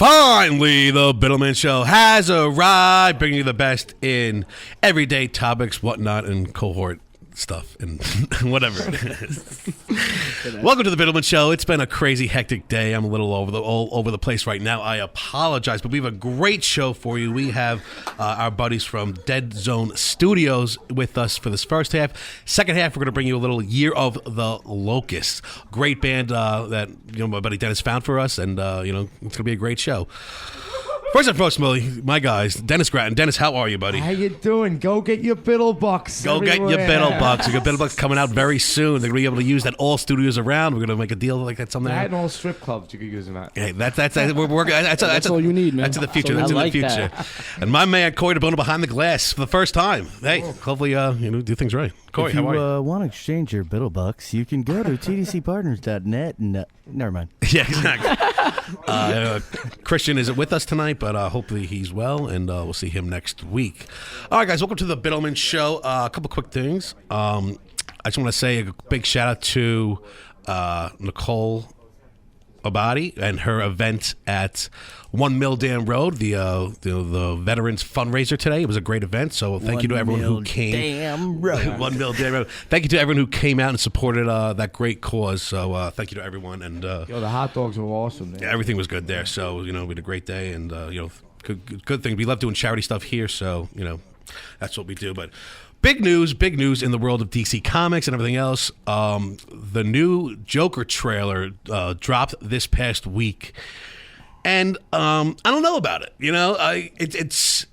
Finally, the Biddleman Show has arrived, bringing you the best in everyday topics, whatnot, and cohort stuff and whatever it is. Welcome to the Biddleman Show. It's been a crazy, hectic day. I'm a little all over the place right now. I apologize, but we have a great show for you. We have our buddies from Deadzone Studios with us for this first half. Second half, we're going to bring you a little Year of the Locust. Great band that my buddy Dennis found for us, and it's going to be a great show. First and foremost, my guys, Dennis Grattan. Dennis, how are you, buddy? How you doing? Go get your Biddlebucks. Go get your Biddlebucks. You got Biddlebucks coming out very soon. They're going to be able to use that all studios around. We're going to make a deal like that someday. That and all strip clubs you could use them at. Hey, that's we're working. That's all you need, man. That's in the future. That's in the future. And my man Corey DeBona behind the glass for the first time. Hey, hopefully do things right. Corey, if you how are you? Want to exchange your Biddlebucks, you can go to tdcpartners.net and never mind. Yeah, exactly. Christian isn't with us tonight, but hopefully he's well, and we'll see him next week. All right, guys, welcome to the Biddleman Show. A couple quick things. I just want to say a big shout out to Nicole Abadi and her event at 1 Mill Dam Road, the Veterans fundraiser today. It was a great event, so thank you to everyone who came. 1 Mill Dam Road. Thank you to everyone who came out and supported that great cause. So thank you to everyone. And the hot dogs were awesome there. Yeah, everything was good there. So we had a great day, and good thing. We love doing charity stuff here, so that's what we do. But big news in the world of DC Comics and everything else. The new Joker trailer dropped this past week, and I don't know about it. It's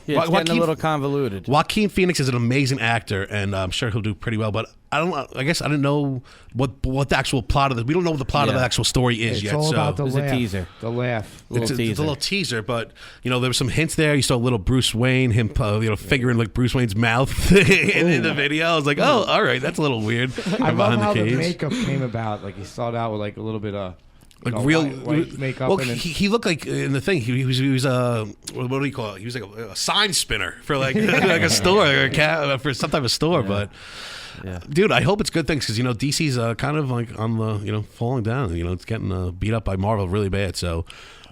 getting a little convoluted. Joaquin Phoenix is an amazing actor, and I'm sure he'll do pretty well. But I guess I didn't know what the actual plot of we don't know what the plot of the actual story is yet. It's all about the laugh. A teaser. The laugh. It's a little teaser, but there were some hints there. You saw a little Bruce Wayne, him figuring like Bruce Wayne's mouth in the video. I was like, oh, all right, that's a little weird. I love how the makeup came about. Like he started out with like a little bit of real white makeup. Well, he looked like in the thing. He was what do you call it? He was like a sign spinner for like like a store, like for some type of store. Yeah. But dude, I hope it's good things because DC's kind of like on the falling down. It's getting beat up by Marvel really bad. So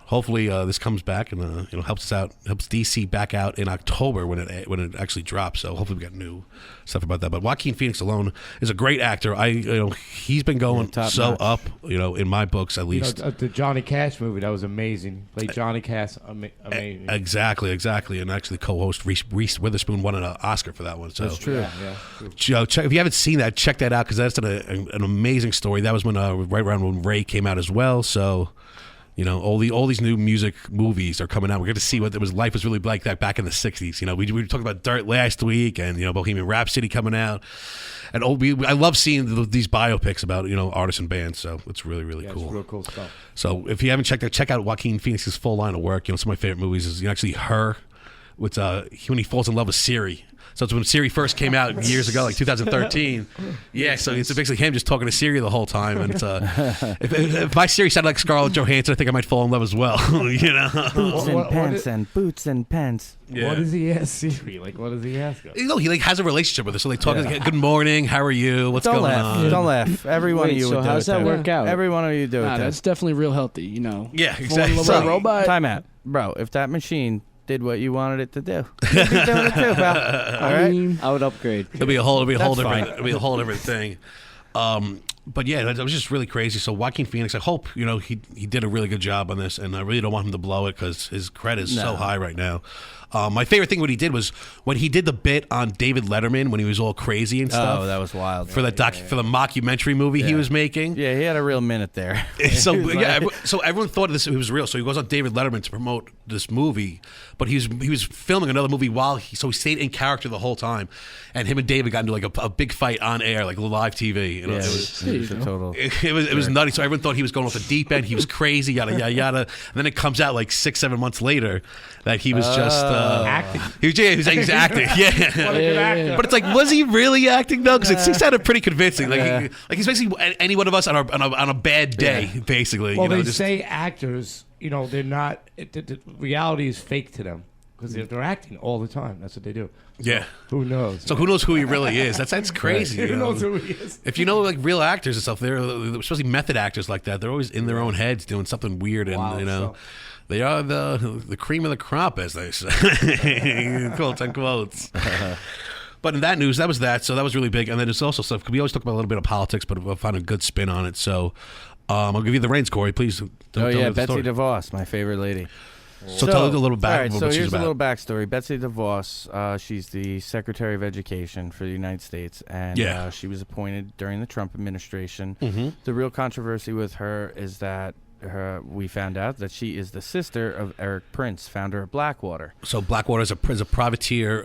hopefully this comes back and helps us out, helps DC back out in October when it actually drops. So hopefully we got new stuff about that. But Joaquin Phoenix alone is a great actor. He's been going so up. In my books at least. The Johnny Cash movie, that was amazing. Played Johnny Cash, amazing. Exactly. And actually co-host Reese Witherspoon won an Oscar for that one. So that's true. Yeah. If you haven't seen that, check that out because that's an amazing story. That was when right around when Ray came out as well. So. All these new music movies are coming out. We're going to see what life was really like that back in the 60s. We were talking about Dirt last week and, Bohemian Rhapsody coming out. And I love seeing these biopics about, artists and bands. So it's really, really cool. It's real cool stuff. So if you haven't checked out, check out Joaquin Phoenix's full line of work. Some of my favorite movies is actually Her, with when he falls in love with Siri. So it's when Siri first came out years ago, like 2013. Yeah, so it's basically him just talking to Siri the whole time. And it's if my Siri sounded like Scarlett Johansson, I think I might fall in love as well. Boots and pants and boots and pants. Yeah. What does he ask Siri? Like, what does he ask her? He has a relationship with her. So they talk, good morning, how are you, what's going on? Don't laugh. Every one of you would do it. So how does that work out? Every one of you do it. That's definitely real healthy, Yeah, exactly. So, robot. Time out. Bro, if that machine did what you wanted it to do, you'd be doing it too, pal. All right? I would upgrade. It'll be a whole different thing. But yeah, that was just really crazy. So Joaquin Phoenix, I hope he did a really good job on this, and I really don't want him to blow it because his credit is so high right now. My favorite thing what he did was when he did the bit on David Letterman when he was all crazy and stuff. Oh, that was wild. For the for the mockumentary movie he was making. Yeah, he had a real minute there. So so everyone thought it was real. So he goes on David Letterman to promote this movie, but he was filming another movie so he stayed in character the whole time, and him and David got into like a big fight on air, like live TV. It was a total. It was nutty. So everyone thought he was going off the deep end. He was crazy, yada yada yada. And then it comes out like 6-7 months later that he was just acting. He was acting. Yeah. What a good actor. But it's like, was he really acting though? Because it sounded pretty convincing. Like he's basically any one of us on a bad day, basically. Well, they say actors, they're not. The reality is fake to them. because they're acting all the time. That's what they do. So, Yeah. who knows? So who knows who he really is? That's crazy. Who knows who he is? If you know like real actors and stuff, they're especially method actors like that. They're always in their own heads doing something weird, and Wow, you know, so- they are the cream of the crop, as they say. Quotes and quotes. But in that news, that was that. So that was really big. And then there's also stuff. We always talk about a little bit of politics, but we'll find a good spin on it. So I'll give you the reins, Corey. Please. Tell me the Betsy story. DeVos, my favorite lady. So tell us a little back. All right, what so she's here's about. a little backstory. Betsy DeVos, she's the Secretary of Education for the United States, and Yeah. she was appointed during the Trump administration. Mhm. The real controversy with her is that we found out that she is the sister of Eric Prince, founder of Blackwater. So Blackwater is a privateer,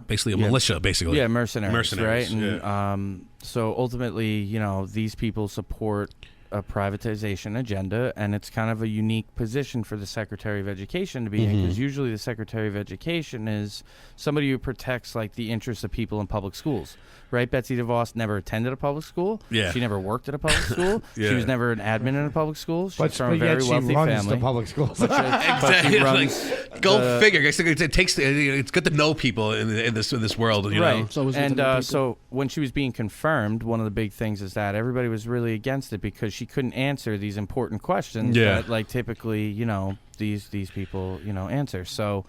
basically a militia, basically. Yeah, mercenaries, right? And yeah. so ultimately, you know, these people support a privatization agenda, and it's kind of a unique position for the Secretary of Education to be in, because usually the Secretary of Education is somebody who protects like the interests of people in public schools, right? Betsy DeVos never attended a public school. Yeah. She never worked at a public school. Yeah. She was never an admin in a public school. She's But, from a but very yet wealthy she runs family. the public schools. But she runs Go figure. It takes. It's good to know people in this world. You know. So is it to know people. So when she was being confirmed, one of the big things is that everybody was really against it because she couldn't answer these important questions Yeah. that, like, typically, you know, these people, you know, answer. So,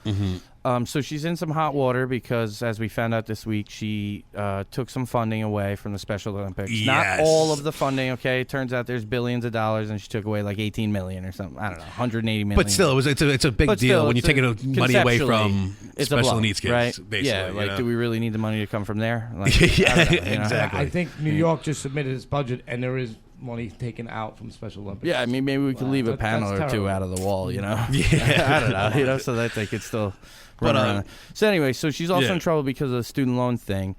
so she's in some hot water because, as we found out this week, she took some funding away from the Special Olympics. Yes. Not all of the funding. Okay, it turns out there's billions of dollars, and she took away like 18 million or something. I don't know, 180 million. But still, it's a big But deal still, when you're it's taking money away from conceptually, it's a special blow, needs kids. right? Basically, Yeah, you like, know? do we really need the money to come from there? Like, Yeah, I don't know, you know? exactly. I think New York just submitted its budget, and there is money taken out from Special Olympics. Yeah, I mean, maybe we could leave a That's panel or two terrible. out of the wall, you know? Yeah. I don't know, you know, so that they could still run around. So anyway, so she's also Yeah. in trouble because of the student loan thing.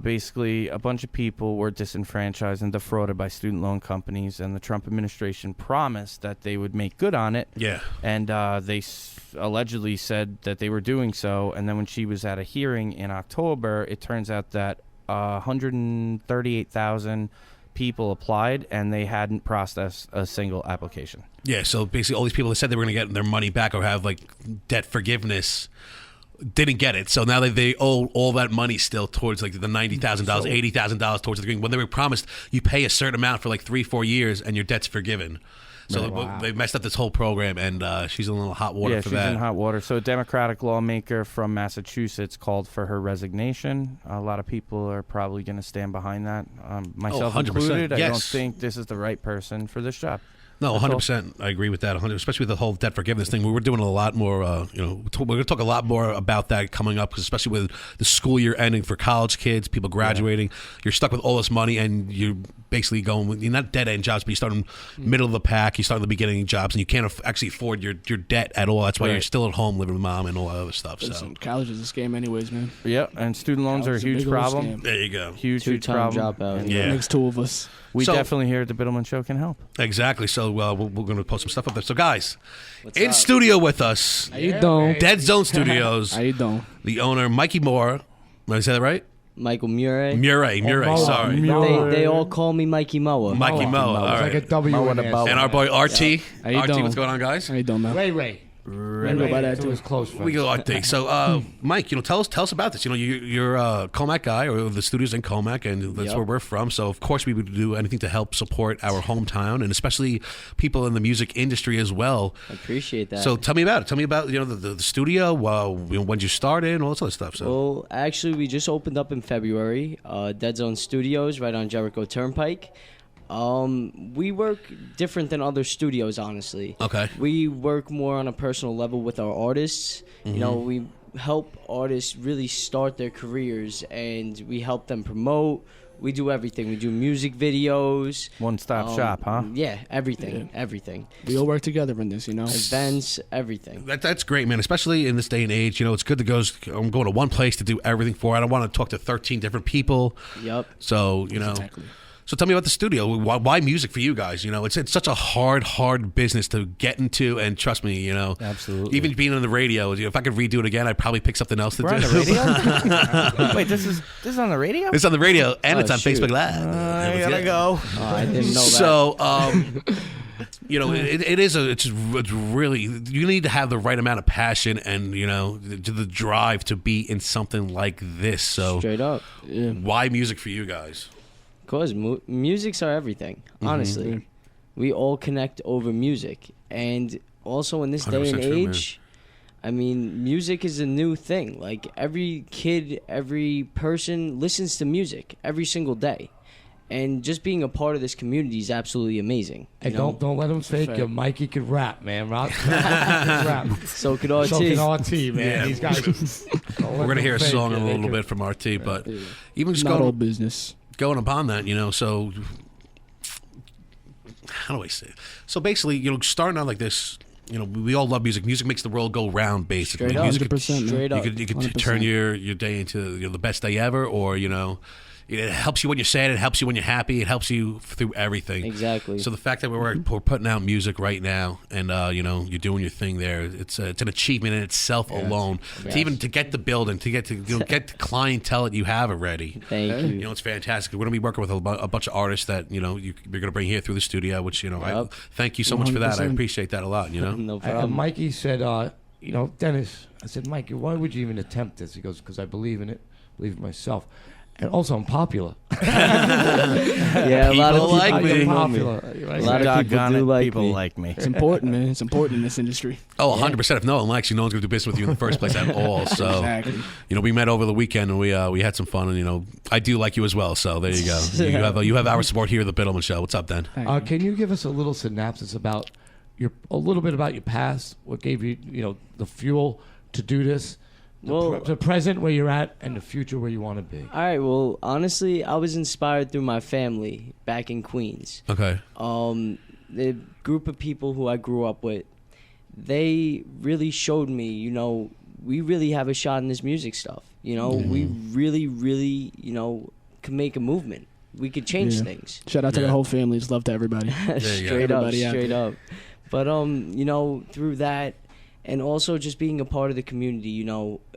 Basically, a bunch of people were disenfranchised and defrauded by student loan companies, and the Trump administration promised that they would make good on it. Yeah. And they allegedly said that they were doing so, and then when she was at a hearing in October, it turns out that 138,000 people applied, and they hadn't processed a single application. Yeah, so basically all these people that said they were going to get their money back or have like debt forgiveness didn't get it. So now they owe all that money still towards like the $90,000, $80,000 towards the green. When they were promised you pay a certain amount for like 3-4 years and your debt's forgiven. So they messed up this whole program, and she's in a little hot water for that. Yeah, she's in hot water. So a Democratic lawmaker from Massachusetts called for her resignation. A lot of people are probably going to stand behind that, myself 100%. included. I don't Yes. think this is the right person for this job. No, That's all. 100%. I agree with that. 100%, especially with the whole debt forgiveness thing. We were doing a lot more. We're going to talk a lot more about that coming up, 'cause especially with the school year ending for college kids, people graduating. You're stuck with all this money, and you're basically going. You're not dead end jobs, but you start in middle of the pack. You start in the beginning jobs, and you can't actually afford your debt at all. That's why you're still at home living with mom and all that other stuff. So Listen, college is a scam, anyways, man. Yep, and student loans are a College is a huge big old problem. scam. there you go. Huge Two-time problem. dropout. And Yeah. Makes two of us. we So- definitely here at the Biddleman Show can help. Exactly. So we're going to post some stuff up there. So guys, What's in up? studio with us, How you doing? Deadzone Studios, How you doing? the owner Mikey Moore. Did I say that right? Michael Murray. Murray. Moa. Sorry, They all call me Mikey Moa. Mikey Moa. All It's right. like a W Moa in the there. bow. And our boy RT. How you RT, doing? what's going on, guys? How you doing, man? Ray. Go by that It too. was close. We go RT. So, Mike, tell us about this. You're a Comac guy, or the studio's in Comac, and that's Yep. where we're from. So, of course, we would do anything to help support our hometown, and especially people in the music industry as well. I appreciate that. So, tell me about it. Tell me about the studio, when you started, and all this other stuff. So, Well, actually, we just opened up in February. Deadzone Studios, right on Jericho Turnpike. We work different than other studios, honestly. Okay. We work more on a personal level with our artists. You know, we help artists really start their careers, and we help them promote. We do everything. We do music videos. One-stop shop, huh? Yeah, everything. Everything. We all work together in this, you know. Events, everything. that's great, man. Especially in this day and age, it's good to go. I'm going to one place to do everything for. I don't want to talk to 13 different people. Yep. So Exactly. So tell me about the studio. Why music for you guys? It's such a hard business to get into, and trust me, Absolutely. even being on the radio. If I could redo it again, I'd probably pick something else to We're do. on the radio? Wait, this is on the radio? It's on the radio and Oh, it's on shoot. Facebook Live. I gotta go. I didn't know that. So, it's really, you need to have the right amount of passion and the drive to be in something like this. So Straight up. Yeah. why music for you guys? Cause musics are everything. Honestly, Yeah. we all connect over music, and also in this day 100% and true, man. age, I mean, music is a new thing. Like every kid, every person listens to music every single day, and just being a part of this community is absolutely amazing. Hey, you know? don't let him fake Fact. you. Mikey could rap, man. Rap. So could RT. So can RT, man. Yeah. These guys. We're gonna hear a song in a little bit from RT, but even just Not all going business. upon that, so how do I say it? So basically, starting out like this, we all love music. Music makes the world go round, basically. Straight up. Music 100%, man. Straight up. you could 100%. turn your day into the best day ever, or it helps you when you're sad, it helps you when you're happy, it helps you through everything. Exactly. So the fact that we're putting out music right now, and you're doing your thing there, it's an achievement in itself alone. Yes. To even to get the building, to get to get the clientele that you have already. Thank you. It's fantastic. We're going to be working with a bunch of artists that you're going to bring here through the studio, which I Yep. thank you so much for that. I 100%. appreciate that a lot. No problem. And Mikey said, Dennis, I said, Mikey, why would you even attempt this? He goes, because I believe in it, believe in myself. And also, I'm popular. Yeah, a lot of People people like I'm me. popular. A lot of people Doggone do it, like people me. like me. It's important, man. It's important in this industry. Oh, 100%. If no one likes you, no one's going to do business with you in the first place at all. So, Exactly. we met over the weekend and we had some fun, and I do like you as well. So there you go. You have our support here at the Biddleman Show. What's up, Dan? Thank you. Can you give us a little synopsis about a little bit about your past? What gave you, the fuel to do this? The present where you're at and the future where you want to be. All right. Well, honestly, I was inspired through my family back in Queens. Okay. The group of people who I grew up with, they really showed me, we really have a shot in this music stuff. We really, really, can make a movement. We could change Yeah. things. Shout out to Yeah. the whole family. Just love to everybody. you go. Straight up, Everybody out straight there. up. But through that, and also just being a part of the community,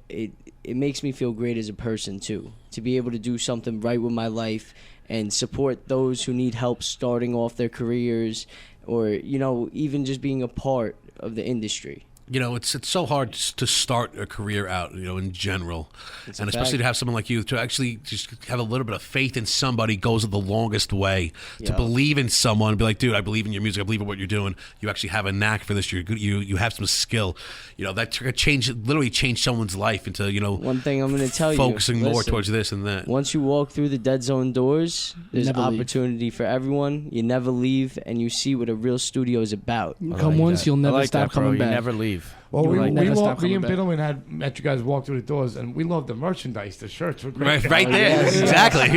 it makes me feel great as a person too, to be able to do something right with my life and support those who need help starting off their careers, or even just being a part of the industry. It's so hard to start a career out, in general. It's a And especially fact. to have someone like you to actually just have a little bit of faith in somebody goes the longest way. To Yeah. believe in someone and be like, dude, I believe in your music. I believe in what you're doing. You actually have a knack for this. You have some skill. That could literally change someone's life into, One thing I'm going to tell you, focusing more listen, towards this and that. once you walk through the Deadzone doors, there's Never leave. opportunity for everyone. You never leave, and you see what a real studio is about. Come once, you'll I never like stop that, bro. coming You back. never leave. Well, You we, like we, never stop walked, me coming and back. Biddleman had met you guys walk through the doors, and we love the merchandise. The shirts were great. Right there. Exactly.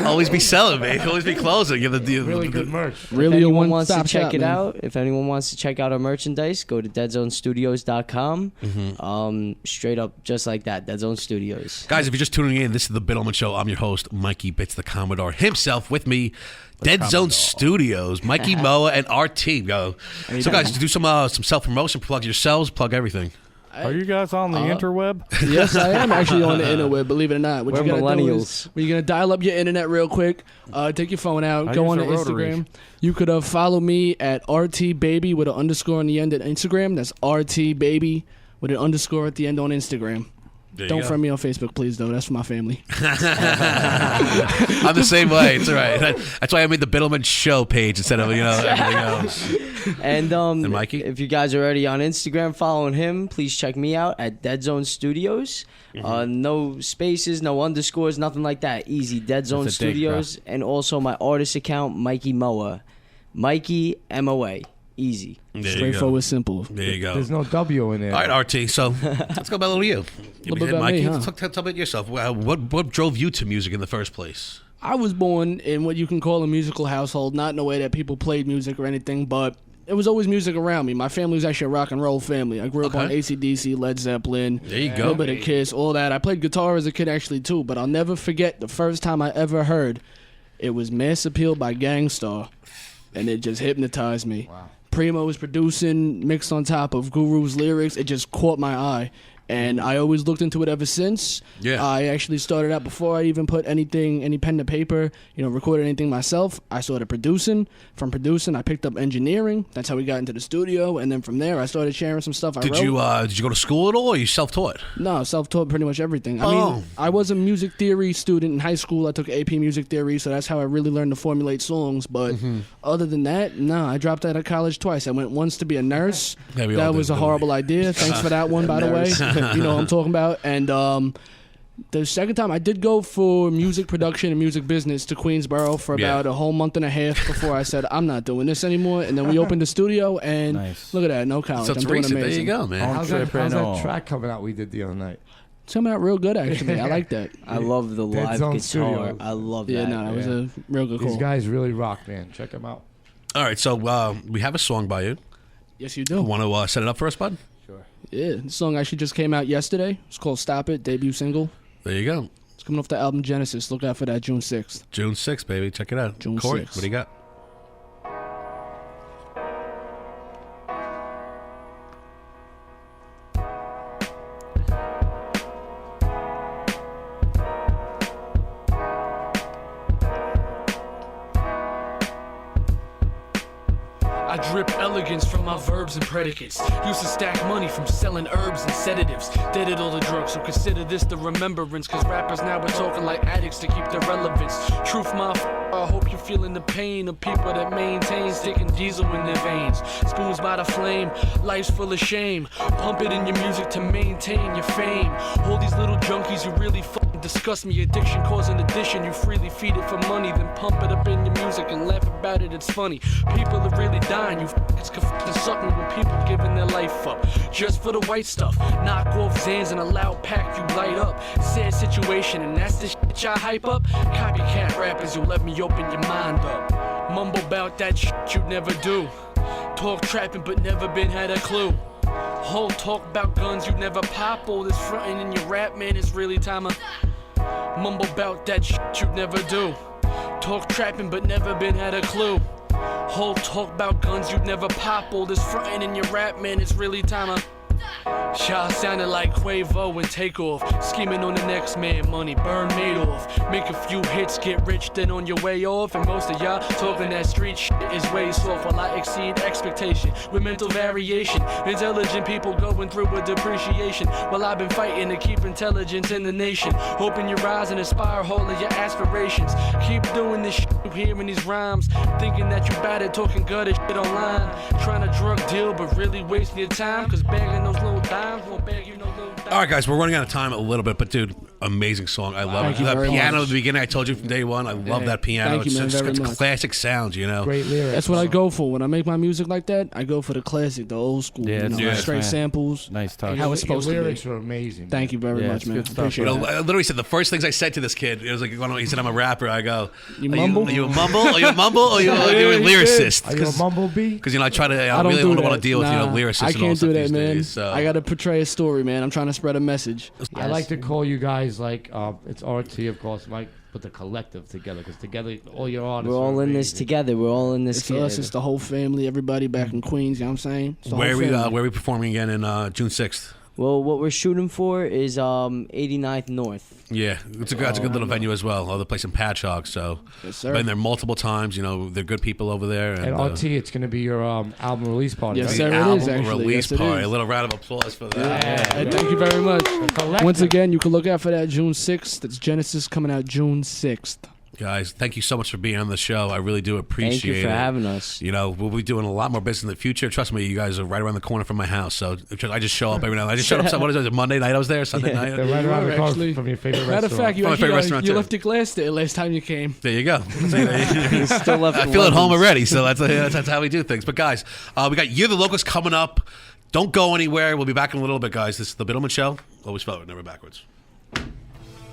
Always be selling, man. Always be closing. You're the Really good merch. Really, If a anyone wants to one-stop check shop, it man. out, if anyone wants to check out our merchandise, go to deadzonestudios.com. Straight up, just like that, Deadzone Studios. Guys, if you're just tuning in, this is the Biddleman Show. I'm your host, Mikey Bits the Commodore himself. With me, Deadzone Studios, Mikey Moa and RT. Go. So, guys, do some self promotion. Plug yourselves. Plug everything. Are you guys on the interweb? Yes, I am actually on the interweb, believe it or not. What We're you gotta do millennials. is, you're going to dial up your internet real quick, take your phone out, I go on use to a rotary. Instagram. You could follow me at RTBaby with an underscore on the end at Instagram. That's RTBaby with an underscore at the end on Instagram. There you Don't go. friend me on Facebook, please, though. That's for my family. I'm the same way. It's all right. That's why I made the Biddleman Show page instead of everything else. And Mikey? if you guys are already on Instagram following him, please check me out at Deadzone Studios. No spaces, no underscores, nothing like that. Easy, Deadzone That's a dig, Studios. And also my artist account, Mikey Moa. Mikey MOA. Easy. There you go. Straightforward, simple. There you go. There's no W in there. All right, RT. So let's go about a little you. Little bit about Mikey, me, huh? tell me about yourself. What drove you to music in the first place? I was born in what you can call a musical household, not in a way that people played music or anything, but it was always music around me. My family was actually a rock and roll family. I grew up on Okay. AC/DC, Led Zeppelin, There you a go. little bit of Kiss, all that. I played guitar as a kid actually too, but I'll never forget the first time I ever heard it was Mass Appeal by Gangstar, and it just hypnotized me. Wow. Primo was producing, mixed on top of Guru's lyrics. It just caught my eye. And I always looked into it ever since. Yeah. I actually started out before I even put any pen to paper, recorded anything myself. I started producing. From producing, I picked up engineering. That's how we got into the studio. And then from there, I started sharing some stuff I wrote. Did you go to school at all, or are you self-taught? No, self-taught pretty much everything. I Oh. mean, I was a music theory student in high school. I took AP music theory, so that's how I really learned to formulate songs. But other than that, no, I dropped out of college twice. I went once to be a nurse. Yeah, we all That did, was a didn't we? horrible idea. Thanks for that one, by the way. You know what I'm talking about. And the second time, I did go for music production and music business to Queensboro for about a whole month and a half before I said, I'm not doing this anymore. And then we opened the studio, and look at that, no college. So I'm it's doing recent. amazing. There you go, man. How's that track coming out we did the other night? It's coming out real good, actually. I like that. I love the live Deadzone guitar. Studios. I love that. Yeah, no, it was a real good call. These guys really rock, man. Check them out. All right, so we have a song by you. Yes, you do. Want to set it up for us, bud? Yeah, the song actually just came out yesterday. It's called Stop It, debut single. There you go. It's coming off the album Genesis. Look out for that June 6th. June 6th, baby. Check it out. June Corey, 6th. what do you got? I drip elegance from my verbs and predicates. Used to stack money from selling herbs and sedatives. Did it all the drugs, so consider this the remembrance. Cause rappers now are talking like addicts to keep their relevance. Truth, I hope you're feeling the pain of people that maintain sticking diesel in their veins. Spoons by the flame, life's full of shame. Pump it in your music to maintain your fame. All these little junkies, you really fucking disgust me. Addiction causing addition, you freely feed it for money. Then pump it up in your music and laugh about it, it's funny. People are really dying, you f***ers can f***ing suck me when people giving their life up. Just for the white stuff, knock off Zans in a loud pack, you light up. Sad situation, and that's the shit y'all hype up. Copycat rappers, you let me open your mind up. Mumble about that shit you'd never do. Talk trapping but never been had a clue. Whole talk about guns you'd never pop. All this frontin' in your rap, man, it's really time to mumble about that shit you'd never do. Talk trapping but never been had a clue. Whole talk about guns you'd never pop. All this frontin' in your rap, man, it's really time to y'all sounded like Quavo and Takeoff. Scheming on the next man, money burn Madoff. Make a few hits, get rich, then on your way off. And most of y'all talking that street shit is way soft. While I exceed expectation with mental variation. Intelligent people going through a depreciation. While I've been fighting to keep intelligence in the nation. Hoping you rise and inspire all of your aspirations. Keep doing this shit, you hearing these rhymes. Thinking that you bad at talking gutter shit online. Trying to drug deal, but really wasting your time. Cause bagging those little dimes won't bag you no little dimes. All right, guys, we're running out of time a little bit, but dude, amazing song. I love Thank it. you That very piano much. at the beginning, I told you from day one, I love that piano. Thank you, man, it's very it's much. classic sound, you know. Great lyrics. That's what I go for. When I make my music like that, I go for the classic, the old school. Yeah, it's nice, straight man. samples. Nice touch. How it's supposed to Your be. lyrics are amazing. Thank you very Yeah, much, it's man. good stuff. Appreciate You it. know, I literally said the first things I said to this kid, it was like, he said, I'm a rapper. I go, You mumble? Are you a mumble? Are you a mumble? Or are you a Yeah, he lyricist? Are you a mumblebee? Because, I try to, I I don't really do don't that. want to deal with, Nah, lyricists I and all can't stuff do that, these man. days. So. I got to portray a story, man. I'm trying to spread a message. I like to call you guys like it's RT, of course, Mike, but the collective together, because together all your artists. We're all are in this amazing. together. We're all in this It's together. us. It's the whole family. Everybody back in Queens. You know what I'm saying? It's the Where whole are family. we performing again in June 6th? Well, what we're shooting for is 89th North. Yeah, it's a good little venue as well. Other place in Patchogue, so Yes, sir. been there multiple times. They're good people over there. And RT, it's going to be your album release party. Yes, right? sir. the it album is, actually. release Yes, it party. is. A little round of applause for that. Yeah. Hey, thank you very much. Collective. Once again, you can look out for that June 6th. That's Genesis coming out June 6th. Guys, thank you so much for being on the show. I really do appreciate it. Thank you for having us. We'll be doing a lot more business in the future. Trust me, you guys are right around the corner from my house. So I just show up every now and then. I just showed up. What is it? Monday night I was there. Sunday night. They're right around the corner Actually- from your favorite Matter of restaurant. fact, you, From my favorite actually, restaurant, you too. left your glass there last time you came. There you go. Still left I the feel at home lemons. already. So that's how we do things. But guys, we got You're the Locust coming up. Don't go anywhere. We'll be back in a little bit, guys. This is the Biddleman Show. Always forward, never backwards.